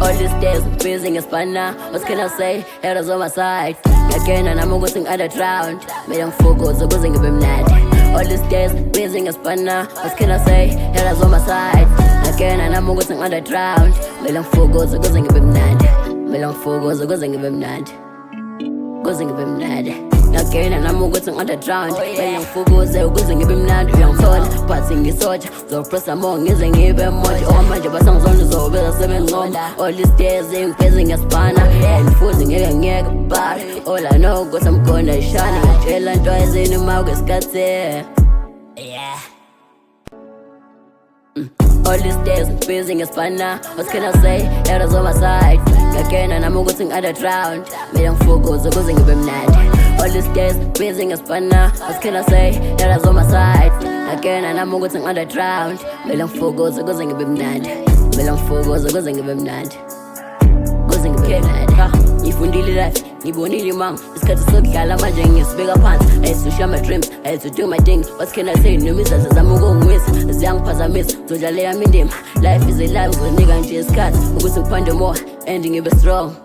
All these days busy ngespanna. What can I say? Haters on my side. Again and I'm going other drowned. Made them focus, so going to be mad. All these days busy ngespanna. What can I say? Haters on my side. Again and I'm going other drowned. Made them focus, so going to be mad. Made them focus, so going to be mad. Going to be mad. Again and I'm going underground. When focus, they're going to be mad. Young son, passing the soldier. So press among isn't even much. All my job songs on the soul, but 7 on. All these days, they're facing a spanner. And forcing a young bad. All I know, got some corner shining. Jail and toys in the mouth, got there. Yeah. All these days, facing a spanner. What can I say? Haters on my side. Again and I'm going underground. Made them focus, so going to be mad. All these days, facing a spanner. What can I say? Haters on my side. Again and I'm going underground. Made them focus, so going to be mad. Made them focus, so going to be mad. Going to be mad. Ngifundile life, ngibonile mang. Isikhathi sokudlala manje ngisibeka phansi. I used to share my dreams, I used to do my thing. What can I say? Nomizazwe zami ukungwisa, ziyangiphazamisa. Ngizodlala yami indima. Life is a life, ngizonika nje isikhathi ukuthi ngiphande more and ngibe strong.